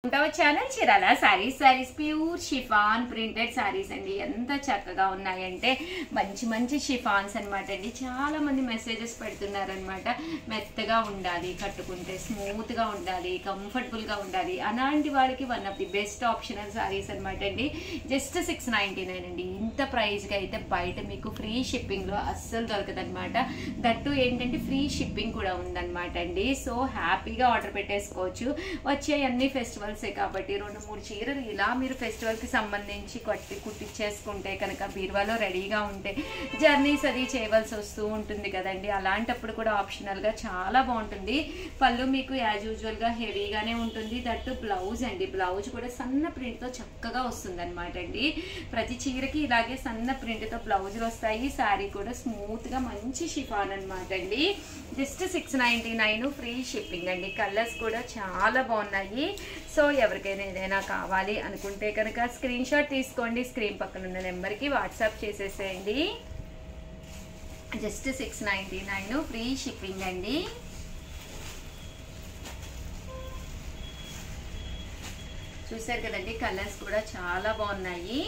Channel Chirala saris pure chiffon printed saris అండి. ఎంత చక్కగా ఉన్నాయంటే మంచి మంచి షిఫాన్స్ అనమాట అండి. చాలా మంది మెసేజెస్ పెడుతున్నారనమాట. మెత్తగా ఉండాలి, కట్టుకుంటే స్మూత్ గా ఉండాలి, కంఫర్టబుల్ గా ఉండాలి, అలాంటి వాళ్ళకి one of the best optional saris అనమాట అండి. జస్ట్ 699 అండి. ఇంత ప్రైస్ కి అయితే బయట మీకు ఫ్రీ షిప్పింగ్ లో అస్సలు దొరకదనమాట. దట్టు ఏంటంటే ఫ్రీ షిప్పింగ్ కూడా ఉందన్నమాట అండి. సో హ్యాపీగా ఆర్డర్ పెట్టేసుకోవచ్చు. వచ్చే అన్ని ఫెస్టివల్ కాబట్టి 2-3 చీరలు ఇలా మీరు ఫెస్టివల్ కి సంబంధించి కుట్టించేసుకుంటే కనుక బీరువాలో రెడీగా ఉంటే జర్నీస్ అది చేయవలసి వస్తూ ఉంటుంది కదండి. అలాంటప్పుడు కూడా ఆప్షనల్ గా చాలా బాగుంటుంది. పళ్ళు మీకు యాజ్ యూజువల్ గా హెవీగానే ఉంటుంది. దట్టు బ్లౌజ్ అండి. బ్లౌజ్ కూడా సన్న ప్రింట్ తో చక్కగా వస్తుంది అనమాట అండి. ప్రతి చీరకి ఇలాగే సన్న ప్రింట్ తో బ్లౌజులు వస్తాయి. శారీ కూడా స్మూత్ గా మంచి షిఫాన్ అనమాట అండి. జస్ట్ 699 ఫ్రీ షిప్పింగ్ అండి. కలర్స్ కూడా చాలా బాగున్నాయి. సో ఎవరికైనా ఏదైనా కావాలి అనుకుంటే కనుక స్క్రీన్ షాట్ తీసుకోండి. స్క్రీన్ పక్కన ఉన్న నెంబర్కి వాట్సాప్ చేసేసేయండి. జస్ట్ 699 ఫ్రీ షిప్పింగ్ అండి. చూసారు కదండి, కలర్స్ కూడా చాలా బాగున్నాయి.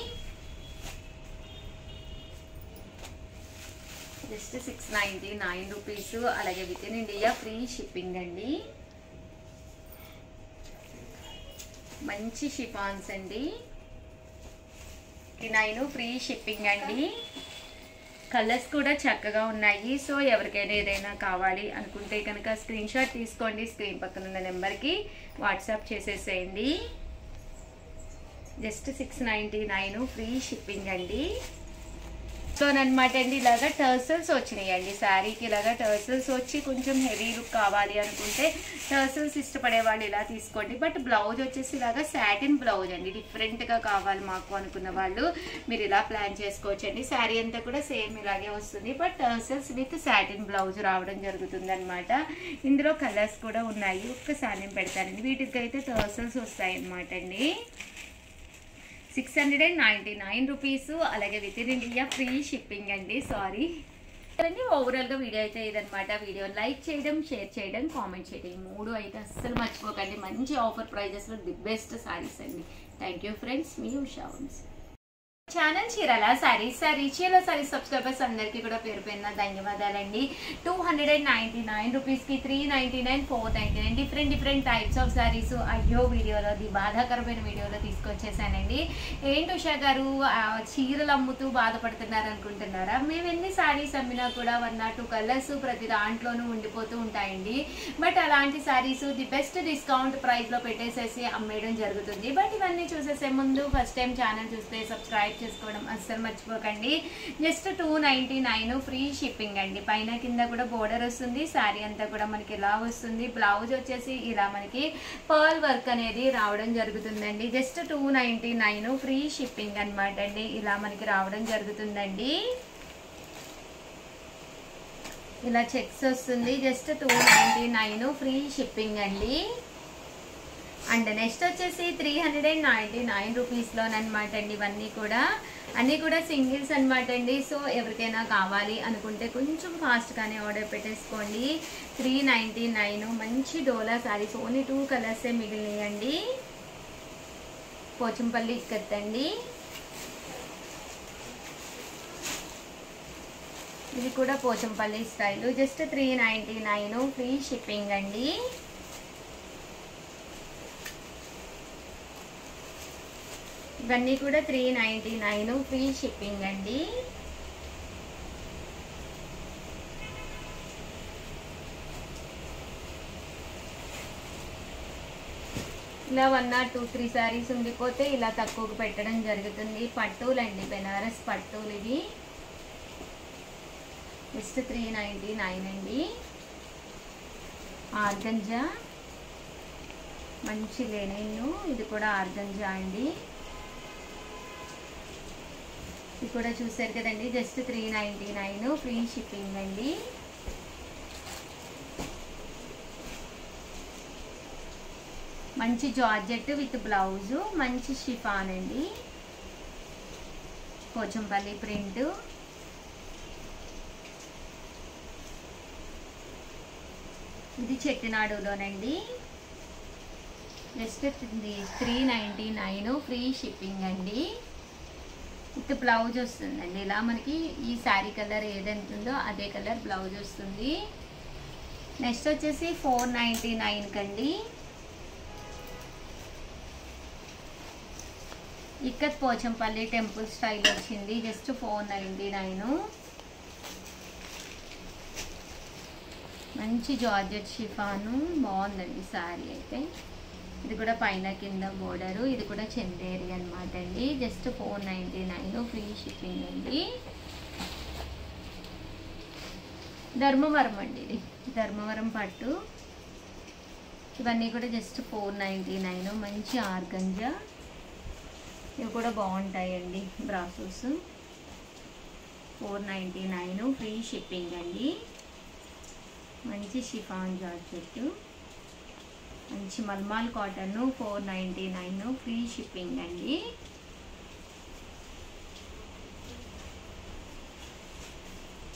Just 699 rupees. అలాగే with in India free shipping అండి. మంచి షిఫాన్స్ అండి. 9 ఫ్రీ షిప్పింగ్ అండి. కలర్స్ కూడా చక్కగా ఉన్నాయి. సో ఎవరికైనా ఏదైనా కావాలి అనుకుంటే కనుక స్క్రీన్ షాట్ తీసుకోండి. స్క్రీన్ పక్కన ఉన్న నెంబర్కి వాట్సాప్ చేసేసేయండి. జస్ట్ 699 ఫ్రీ షిప్పింగ్ అండి. సో అనమాట అండి, ఇలాగా టర్సల్స్ వచ్చినాయండి. శారీకి ఇలాగా టర్సల్స్ వచ్చి కొంచెం హెవీ లుక్ కావాలి అనుకుంటే టర్సల్స్ ఇష్టపడే వాళ్ళు ఇలా తీసుకోండి. బట్ బ్లౌజ్ వచ్చేసి ఇలాగా సాటిన్ బ్లౌజ్ అండి. డిఫరెంట్గా కావాలి మాకు అనుకున్న వాళ్ళు మీరు ఇలా ప్లాన్ చేసుకోవచ్చు అండి. శారీ అంతా కూడా సేమ్ ఇలాగే వస్తుంది. బట్ టర్సల్స్ విత్ సాటిన్ బ్లౌజ్ రావడం జరుగుతుంది అనమాట. ఇందులో కలర్స్ కూడా ఉన్నాయి. ఒక్కసారి నేను పెడతానండి. వీటికైతే టర్సల్స్ వస్తాయి అనమాట అండి. 699 రూపీస్. అలాగే with in India free shipping అండి. సారీ అండి, ఓవరాల్గా వీడియో అయితే ఇదనమాట. వీడియోని లైక్ చేయడం, షేర్ చేయడం, కామెంట్ చేయడం, 3 అయితే అస్సలు మర్చిపోకండి. మంచి ఆఫర్ ప్రైజెస్లో ది బెస్ట్ సారీస్ అండి. థ్యాంక్ యూ ఫ్రెండ్స్, మీ ఉషా వంశీ. ఛానల్ చీరాల చీరాల సారీస్ సబ్స్క్రైబర్స్ అందరికీ కూడా పేరు పేరున ధన్యవాదాలండి. 299 రూపీస్కి 399, 499 డిఫరెంట్ టైప్స్ ఆఫ్ సారీస్. అయ్యో వీడియోలో బాధాకరమైన వీడియోలో తీసుకొచ్చేసానండి. ఏంటి ఉషా గారు చీరలు అమ్ముతూ బాధపడుతున్నారు అనుకుంటున్నారా? మేము ఎన్ని సారీస్ అమ్మినా కూడా 1 or 2 కలర్స్ ప్రతి దాంట్లోనూ ఉండిపోతూ ఉంటాయండి. బట్ అలాంటి సారీస్ ది బెస్ట్ డిస్కౌంట్ ప్రైస్లో పెట్టేసేసి అమ్మేయడం జరుగుతుంది. బట్ ఇవన్నీ చూసేసే ముందు ఫస్ట్ టైం ఛానల్ చూస్తే సబ్స్క్రైబ్ చేసుకోవడం అస్సలు మర్చిపోకండి. జస్ట్ 299 ఫ్రీ షిప్పింగ్ అండి. పైన కింద కూడా బోర్డర్ వస్తుంది. శారీ అంతా కూడా మనకి ఇలా వస్తుంది. బ్లౌజ్ వచ్చేసి ఇలా మనకి పర్ల్ వర్క్ అనేది రావడం జరుగుతుందండి. జస్ట్ 299 ఫ్రీ షిప్పింగ్ అనమాట అండి. ఇలా మనకి రావడం జరుగుతుందండి. ఇలా చెక్స్ వస్తుంది. జస్ట్ 299 ఫ్రీ షిప్పింగ్ అండి. అండ్ నెక్స్ట్ వచ్చేసి 399 రూపీస్లోనమాట అండి. ఇవన్నీ కూడా అన్నీ కూడా సింగిల్స్ అనమాట అండి. సో ఎవరికైనా కావాలి అనుకుంటే కొంచెం ఫాస్ట్గానే ఆర్డర్ పెట్టేసుకోండి. 399 మంచి డోలా శారీస్. ఓన్లీ 2 కలర్సే మిగిలినాయండి. పోచంపల్లి ఇక్కత్తండి. ఇది కూడా Pochampally style. Just 399 free shipping అండి. ఇవన్నీ కూడా 399 ఫ్రీ షిప్పింగ్ అండి. ఇలా 1 or 2-3 సారీస్ ఉండిపోతే ఇలా తక్కువకు పెట్టడం జరుగుతుంది. పట్టులండి, బెనారస్ పట్టులు ఇవి. జస్ట్ 399 అండి. ఆర్గంజా మంచి లెనిన్. ఇది కూడా ఆర్గంజా అండి. ఇది కూడా చూసారు కదండి. జస్ట్ 399 ఫ్రీ షిప్పింగ్ అండి. మంచి జార్జెట్ విత్ బ్లౌజు, మంచి షిఫాన్ అండి. పోచంపల్లి ప్రింట్. ఇది చెట్టినాడులోనండి. జస్ట్ 399 ఫ్రీ షిప్పింగ్ అండి. విత్ బ్లౌజ్ వస్తుందండి. ఇలా మనకి ఈ శారీ కలర్ ఏదైతే ఉందో అదే కలర్ బ్లౌజ్ వస్తుంది. నెక్స్ట్ వచ్చేసి 499 కండి. ఇక్కత్ పోచంపల్లి టెంపుల్ స్టైల్ వచ్చింది. జస్ట్ 499. మంచి జార్జెట్ షిఫాను బాగుందండి శారీ అయితే. ఇది కూడా పైన కింద బోర్డరు. ఇది కూడా చందేరి అనమాట అండి. జస్ట్ 499 ఫ్రీ షిప్పింగ్ అండి. ధర్మవరం అండి. ఇది ధర్మవరం పట్టు. ఇవన్నీ కూడా జస్ట్ 499. మంచి ఆర్గంజా. ఇవి కూడా బాగుంటాయండి బ్రాసోస్. 499 ఫ్రీ షిప్పింగ్ అండి. మంచి షిఫాన్ జార్జెట్, మంచి మల్మాల్ కాటన్. 499 ఫ్రీ షిప్పింగ్ అండి.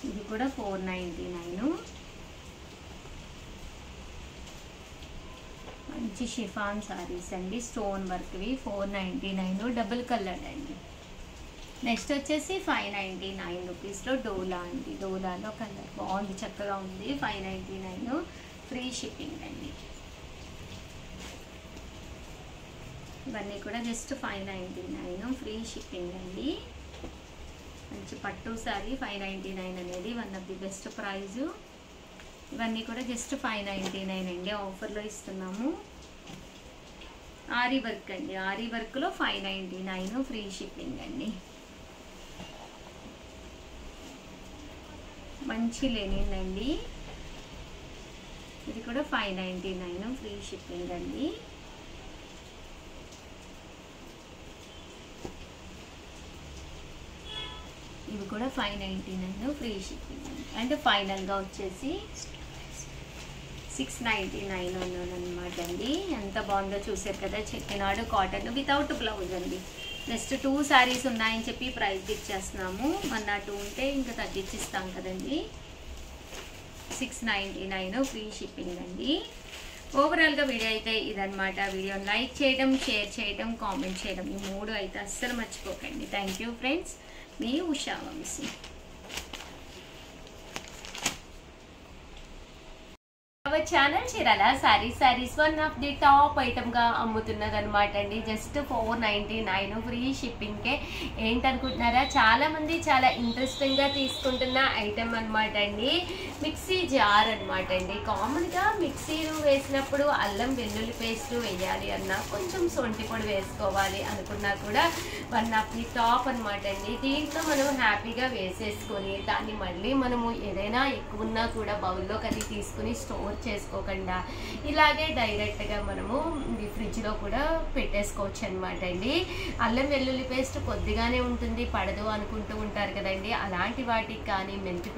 ఇది కూడా 499. మంచి షిఫాన్ సారీస్ అండి. స్టోన్ వర్క్వి 499. డబుల్ కలర్ అండి. నెక్స్ట్ వచ్చేసి 599 రూపీస్లో డోలా అండి. డోలాలో కలర్ బాగుంది, చక్కగా ఉంది. 599 ఫ్రీ షిప్పింగ్ అండి. ఇవన్నీ కూడా జస్ట్ 599 ఫ్రీ షిప్పింగ్ అండి. మంచి పట్టు సారీ 599 అనేది one of the best price. ఇవన్నీ కూడా జస్ట్ 599 అండి. ఆఫర్లో ఇస్తున్నాము. ఆరీ వర్క్ అండి. ఆరీ వర్క్లో 599 ఫ్రీ షిప్పింగ్ అండి. మంచి లెనిన్ అండి. ఇది కూడా 599 ఫ్రీ షిప్పింగ్ అండి. ఇవి కూడా 599 ఫ్రీ షిప్పింగ్ అండి. అంటే ఫైనల్గా వచ్చేసి 699 అనమాట అండి. ఎంత బాగుందో చూసారు కదా. చెట్టినాడు కాటన్ వితౌట్ బ్లౌజ్ అండి. జస్ట్ 2 శారీస్ ఉన్నాయని చెప్పి ప్రైస్ ఇచ్చేస్తున్నాము. 1 or 2 ఉంటే ఇంకా తగ్గించిస్తాం కదండి. 699 ఫ్రీ షిప్పింగ్ అండి. ఓవరాల్గా వీడియో అయితే ఇదనమాట. వీడియోని లైక్ చేయడం, షేర్ చేయడం, కామెంట్ చేయడం, ఈ 3 అయితే అస్సలు మర్చిపోకండి. Thank you friends. మీ Usha Vamshi. Our channel Chirala saris one of the top item గా అమ్ముతున్నది అనమాట అండి. జస్ట్ 499 ఫ్రీ షిప్పింగ్ కే. ఏంటనుకుంటున్నారా, చాలా మంది చాలా ఇంట్రెస్టింగ్ గా తీసుకుంటున్న ఐటమ్ అనమాట అండి. మిక్సీ జార్ అనమాట అండి. కామన్ గా మిక్సీలు వేసినప్పుడు అల్లం వెల్లుల్లి పేస్ట్ వేయాలి అన్నా, కొంచెం సొంటి పొడి వేసుకోవాలి అనుకున్నా కూడా వన్ ఆఫ్ ది టాప్ అనమాట అండి. దీంట్లో మనం హ్యాపీగా వేసేసుకొని దాన్ని మళ్ళీ మనము ఏదైనా ఎక్కువ ఉన్నా కూడా బౌల్లో కది తీసుకుని స్టోర్ చేసుకోకుండా ఇలాగే డైరెక్ట్గా మనము ఫ్రిడ్జ్లో కూడా పెట్టేసుకోవచ్చు అనమాట అండి. అల్లం వెల్లుల్లి పేస్ట్ కొద్దిగానే ఉంటుంది, పడదు అనుకుంటూ ఉంటారు కదండి. అలాంటి వాటికి కానీ మెంతి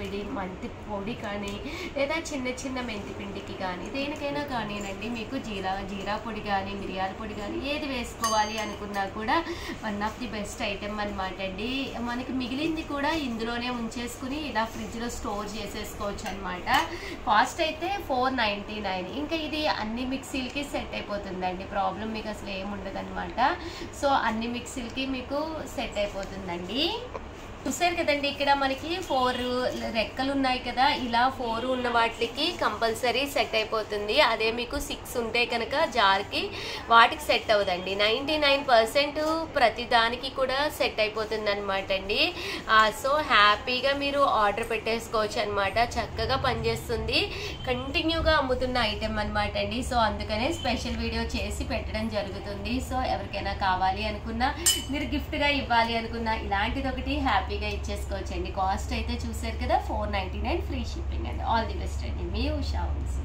పొడి కానీ లేదా చిన్న మెంతి పిండికి కానీ దేనికైనా కానీనండి, మీకు జీరా పొడి కానీ మిరియాల పొడి కానీ ఏది వేసుకోవాలి అనుకున్నా కూడా one of the best item అనమాట అండి. మనకి మిగిలింది కూడా ఇందులోనే ఉంచేసుకుని ఇలా ఫ్రిడ్జ్లో స్టోర్ చేసేసుకోవచ్చు అనమాట. కాస్ట్ అయితే 499. ఇంకా ఇది అన్ని మిక్సీలకి సెట్ అయిపోతుందండి. ప్రాబ్లం మీకు అసలు ఏముండదు అనమాట. సో అన్ని మిక్సీలకి మీకు సెట్ అయిపోతుందండి. చూసారు కదండి, ఇక్కడ మనకి 4 రెక్కలు ఉన్నాయి కదా. ఇలా 4 ఉన్న వాటికి కంపల్సరీ సెట్ అయిపోతుంది. అదే మీకు 6 ఉంటే కనుక జార్కి వాటికి సెట్ అవ్వదండి. 99% ప్రతి దానికి కూడా సెట్ అయిపోతుంది అనమాట అండి. సో హ్యాపీగా మీరు ఆర్డర్ పెట్టేసుకోవచ్చు అనమాట. చక్కగా పనిచేస్తుంది. కంటిన్యూగా అమ్ముతున్న ఐటెం అనమాట అండి. సో అందుకనే స్పెషల్ వీడియో చేసి పెట్టడం జరుగుతుంది. సో ఎవరికైనా కావాలి అనుకున్నా, మీరు గిఫ్ట్గా ఇవ్వాలి అనుకున్నా ఇలాంటిది ఒకటి హ్యాపీగా ఇచ్చేసుకోవచ్చండి. కాస్ట్ అయితే చూసారు కదా 499 ఫ్రీ షిప్పింగ్ అండి. ఆల్ ది బెస్ట్ అండి. మీ ఉషా వంశీ.